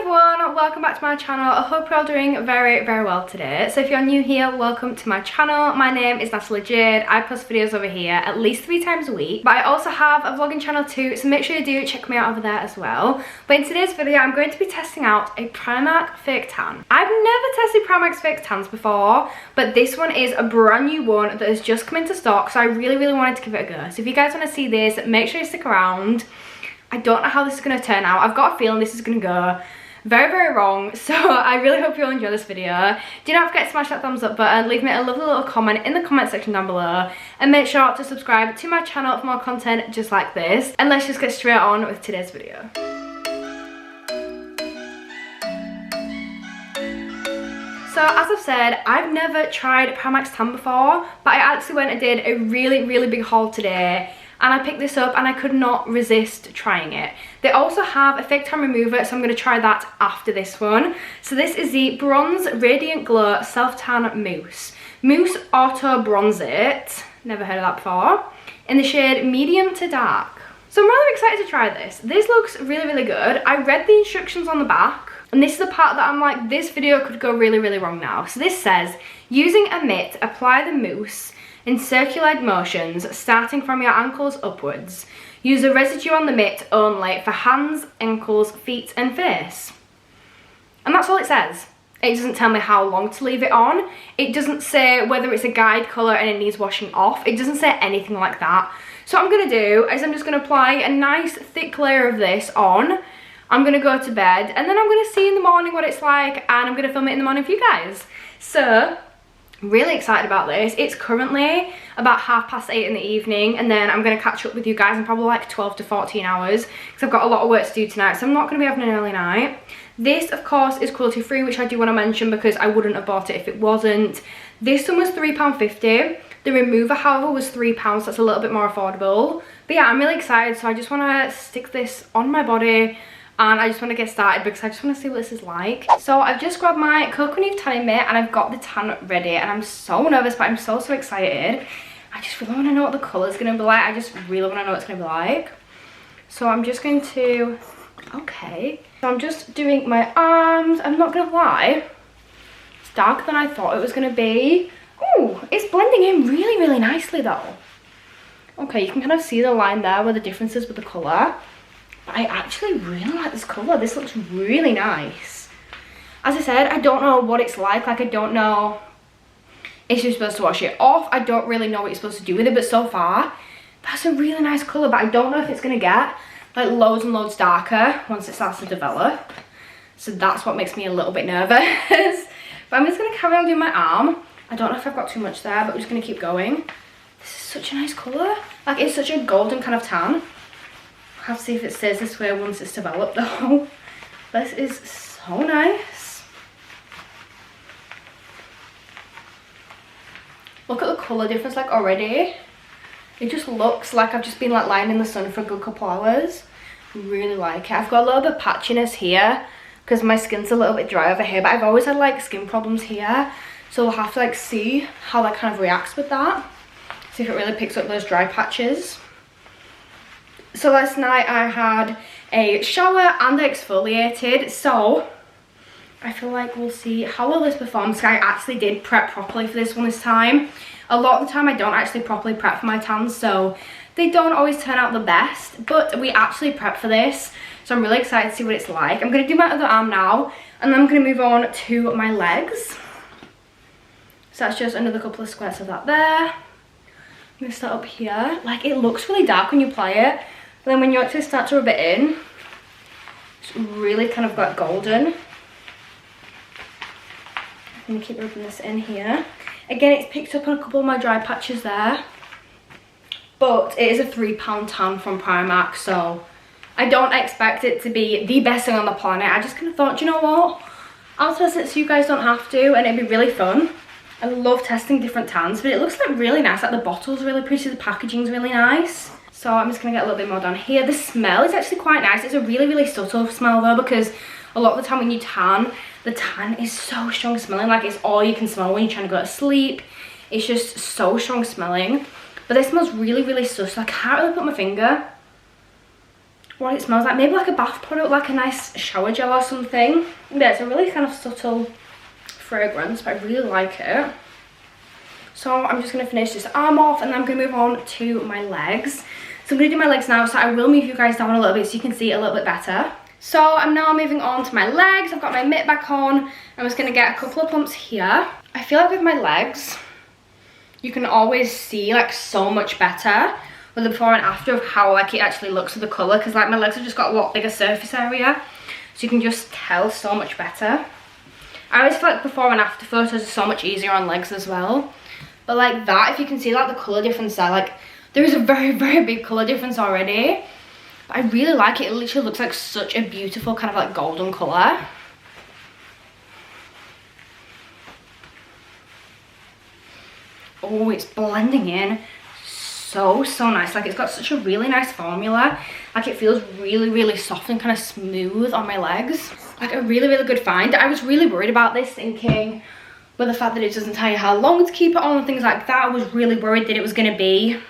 everyone, welcome back to my channel. I hope you're all doing very well today. So if you're new here, welcome to my channel. My name is Natalie Jade. I post videos over here at least 3 times a week, but I also have a vlogging channel too, so make sure you do check me out over there as well. But in today's video, I'm going to be testing out a Primark fake tan. I've never tested Primark's fake tans before, but this one is a brand new one that has just come into stock, so I really wanted to give it a go. So if you guys want to see this, make sure you stick around. I don't know how this is going to turn out. I've got a feeling this is going to go very wrong, so I really hope you'll enjoy this video. Do not forget to smash that thumbs up button, leave me a lovely little comment in the comment section down below, and make sure to subscribe to my channel for more content just like this. And let's just get straight on with today's video. So as I've said, I've never tried Primark's tan before, but I actually went and did a really big haul today, and I picked this up and I could not resist trying it. They also have a fake tan remover, so I'm going to try that after this one. So this is the Bronze Radiant Glow Self Tan Mousse Auto Bronzate, never heard of that before, in the shade medium to dark. So I'm rather excited to try this. This looks really good. I read the instructions on the back, and this is the part that I'm like, this video could go really wrong now. So this says, using a mitt, apply the mousse in circular motions starting from your ankles upwards. Use a residue on the mitt only for hands, ankles, feet and face. And that's all it says. It doesn't tell me how long to leave it on. It doesn't say whether it's a guide colour and it needs washing off. It doesn't say anything like that. So what I'm going to do is I'm just going to apply a nice thick layer of this on. I'm going to go to bed and then I'm going to see in the morning what it's like, and I'm going to film it in the morning for you guys. So really excited about this. It's currently about 8:30 in the evening, and then I'm going to catch up with you guys in probably like 12 to 14 hours because I've got a lot of work to do tonight, so I'm not going to be having an early night. This of course is cruelty free, which I do want to mention because I wouldn't have bought it if it wasn't. This one was £3.50. The remover however was £3, so that's a little bit more affordable. But yeah, I'm really excited, so I just want to stick this on my body and I just want to get started because I just want to see what this is like. So I've just grabbed my Coconut tanning mitt and I've got the tan ready, and I'm so nervous but I'm so excited. I just really want to know what the colour is going to be like. I just really want to know what it's going to be like. So I'm just going to, okay. So I'm just doing my arms. I'm not going to lie, it's darker than I thought it was going to be. Oh, it's blending in really nicely though. Okay, you can kind of see the line there where the difference is with the colour. I actually really like this colour. This looks really nice. As I said, I don't know what it's like. Like, I don't know if you're supposed to wash it off. I don't really know what you're supposed to do with it, but so far, that's a really nice colour. But I don't know if it's going to get like loads and loads darker once it starts to develop. So that's what makes me a little bit nervous. But I'm just going to carry on doing my arm. I don't know if I've got too much there, but I'm just going to keep going. This is such a nice colour. Like, it's such a golden kind of tan. I'll have to see if it stays this way once it's developed though. This is so nice. Look at the colour difference, like already. It just looks like I've just been like lying in the sun for a good couple hours. I really like it. I've got a little bit of patchiness here because my skin's a little bit dry over here, but I've always had like skin problems here. So we'll have to like see how that kind of reacts with that. See if it really picks up those dry patches. So last night I had a shower and I exfoliated, so I feel like we'll see how well this performs. I actually did prep properly for this one this time. A lot of the time I don't actually properly prep for my tans, so they don't always turn out the best, but we actually prep for this, so I'm really excited to see what it's like. I'm going to do my other arm now, and then I'm going to move on to my legs. So that's just another couple of squares of that there. I'm going to start up here. Like, it looks really dark when you apply it. And then when you actually start to rub it in, it's really kind of got golden. I'm going to keep rubbing this in here. Again, it's picked up on a couple of my dry patches there. But it is a £3 tan from Primark, so I don't expect it to be the best thing on the planet. I just kind of thought, you know what? I'll test it so you guys don't have to, and it'd be really fun. I love testing different tans, but it looks like really nice. Like, the bottle's really pretty, the packaging's really nice. So I'm just going to get a little bit more down here. The smell is actually quite nice. It's a really subtle smell though, because a lot of the time when you tan, the tan is so strong smelling. Like, it's all you can smell when you're trying to go to sleep. It's just so strong smelling. But this smells really sus. I can't really put my finger what it smells like. Maybe like a bath product, like a nice shower gel or something. Yeah, it's a really kind of subtle fragrance, but I really like it. So I'm just going to finish this arm off, and then I'm going to move on to my legs. So I'm going to do my legs now, so I will move you guys down a little bit so you can see it a little bit better. So I'm now moving on to my legs. I've got my mitt back on. I'm just going to get a couple of pumps here. I feel like with my legs, you can always see like so much better with the before and after of how like it actually looks with the colour, because like my legs have just got a lot bigger surface area, so you can just tell so much better. I always feel like before and after photos are so much easier on legs as well, but like that, if you can see like the colour difference there, like there is a very, very big colour difference already. But I really like it. It literally looks like such a beautiful kind of like golden colour. Oh, it's blending in so nice. Like it's got such a really nice formula. Like it feels really, really soft and kind of smooth on my legs. Like a really, really good find. I was really worried about this, thinking with the fact that it doesn't tell you how long to keep it on and things like that. I was really worried that it was going to be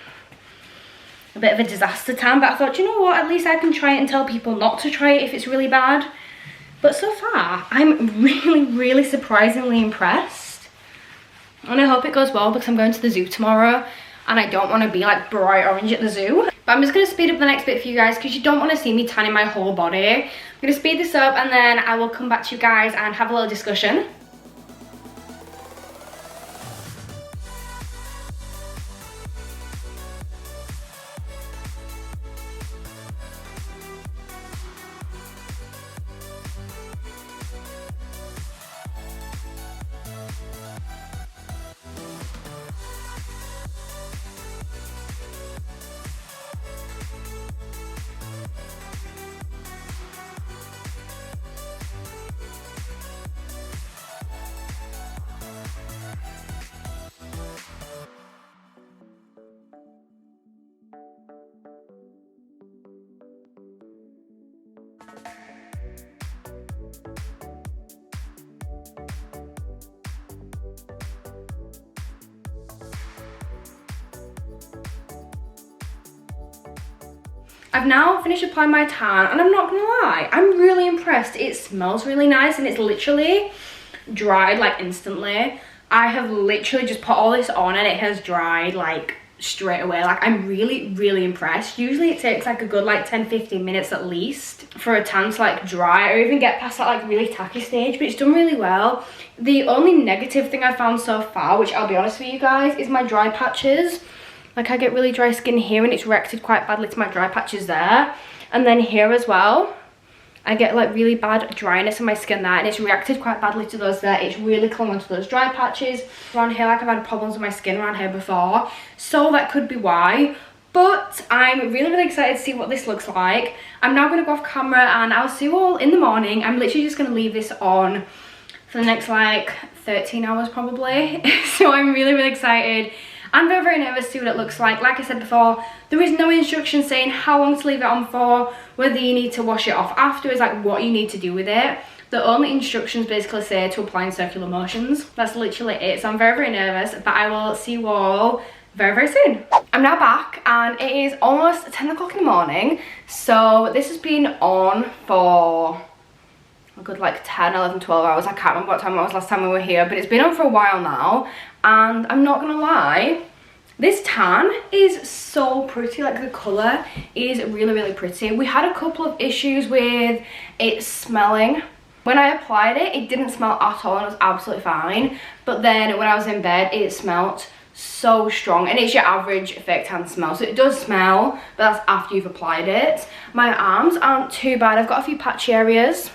a bit of a disaster tan, but I thought, you know what, at least I can try it and tell people not to try it if it's really bad. But so far, I'm really, really surprisingly impressed. And I hope it goes well, because I'm going to the zoo tomorrow and I don't want to be like bright orange at the zoo. But I'm just going to speed up the next bit for you guys, because you don't want to see me tanning my whole body. I'm going to speed this up, and then I will come back to you guys and have a little discussion. I've now finished applying my tan, and I'm not gonna lie, I'm really impressed. It smells really nice, and it's literally dried like instantly. I have literally just put all this on and it has dried like straight away. Like I'm really, really impressed. Usually it takes like a good like 10-15 minutes at least for a tan to like dry or even get past that like really tacky stage, but it's done really well. The only negative thing I found so far, which I'll be honest with you guys, is my dry patches. Like I get really dry skin here, and it's reacted quite badly to my dry patches there. And then here as well, I get like really bad dryness in my skin there, and it's reacted quite badly to those there. It's really clung onto those dry patches. Around here, like I've had problems with my skin around here before, so that could be why. But I'm really, really excited to see what this looks like. I'm now going to go off camera and I'll see you all in the morning. I'm literally just going to leave this on for the next like 13 hours probably. So I'm really, really excited. I'm very, very nervous to see what it looks like. Like I said before, there is no instruction saying how long to leave it on for, whether you need to wash it off afterwards, like what you need to do with it. The only instructions basically say to apply in circular motions. That's literally it. So I'm very, very nervous, but I will see you all very, very soon. I'm now back and it is almost 10 o'clock in the morning. So this has been on for a good like 10, 11, 12 hours. I can't remember what time it was last time we were here, but it's been on for a while now. And I'm not gonna lie, this tan is so pretty. Like the colour is really, really pretty. We had a couple of issues with it smelling. When I applied it, it didn't smell at all and it was absolutely fine. But then when I was in bed, it smelled so strong, and it's your average fake tan smell, so it does smell, but that's after you've applied it. My arms aren't too bad. I've got a few patchy areas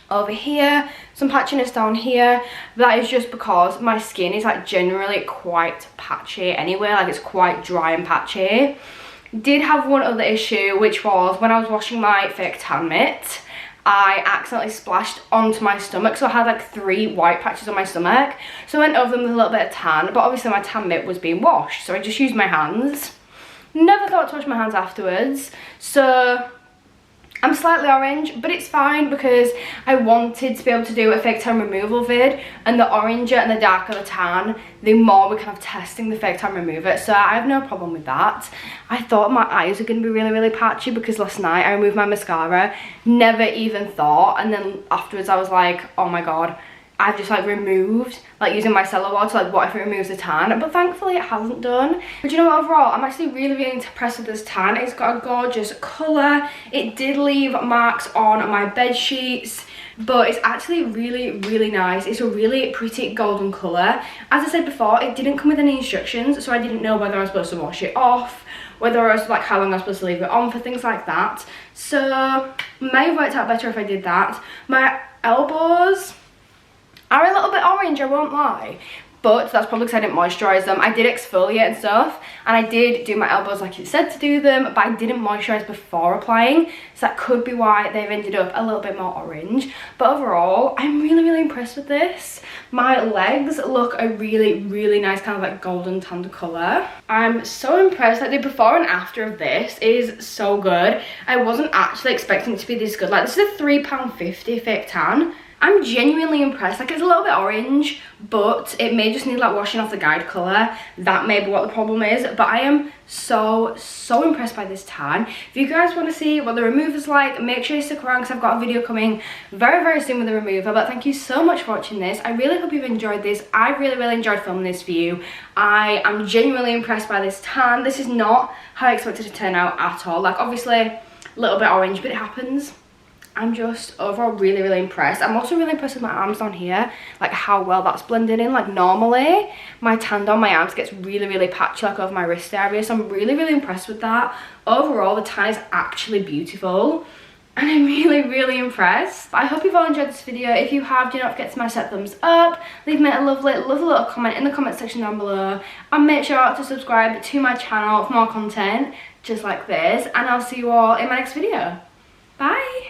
over here, some patchiness down here. That is just because my skin is like generally quite patchy anyway. Like it's quite dry and patchy. Did have one other issue, which was when I was washing my fake tan mitt, I accidentally splashed onto my stomach, so I had like 3 white patches on my stomach. So I went over them with a little bit of tan, but obviously my tan mitt was being washed, so I just used my hands. Never thought to wash my hands afterwards, so I'm slightly orange, but it's fine because I wanted to be able to do a fake tan removal vid, and the oranger and the darker the tan, the more we're kind of testing the fake tan remover, so I have no problem with that. I thought my eyes were going to be really, really patchy because last night I removed my mascara, never even thought, and then afterwards I was like, oh my god, I've just like removed, like using my cellar wall to like what if it removes the tan, but thankfully it hasn't done. But you know what, overall I'm actually really, really impressed with this tan. It's got a gorgeous colour. It did leave marks on my bed sheets, but it's actually really, really nice. It's a really pretty golden colour. As I said before, it didn't come with any instructions, so I didn't know whether I was supposed to wash it off, whether I was like how long I was supposed to leave it on for, things like that. So may have worked out better if I did that. My elbows are a little bit orange, I won't lie, but that's probably because I didn't moisturise them. I did exfoliate and stuff, and I did do my elbows like it said to do them, but I didn't moisturise before applying, so that could be why they've ended up a little bit more orange. But overall, I'm really, really impressed with this. My legs look a really, really nice kind of like golden tanned colour. I'm so impressed. Like the before and after of this is so good. I wasn't actually expecting it to be this good. Like this is a £3.50 fake tan. I'm genuinely impressed. Like it's a little bit orange, but it may just need like washing off the guide colour. That may be what the problem is, but I am so impressed by this tan. If you guys want to see what the remover's like, make sure you stick around because I've got a video coming very, very soon with the remover. But thank you so much for watching this. I really hope you've enjoyed this. I really, really enjoyed filming this for you. I am genuinely impressed by this tan. This is not how I expected it to turn out at all. Like obviously a little bit orange, but it happens. I'm just overall really, really impressed. I'm also really impressed with my arms down here, like how well that's blended in. Like normally my tan on my arms gets really, really patchy like over my wrist area, so I'm really, really impressed with that. Overall the tan is actually beautiful and I'm really, really impressed. I hope you've all enjoyed this video. If you have, do not forget to smash that thumbs up, leave me a lovely little comment in the comment section down below, and make sure to subscribe to my channel for more content just like this, and I'll see you all in my next video. Bye.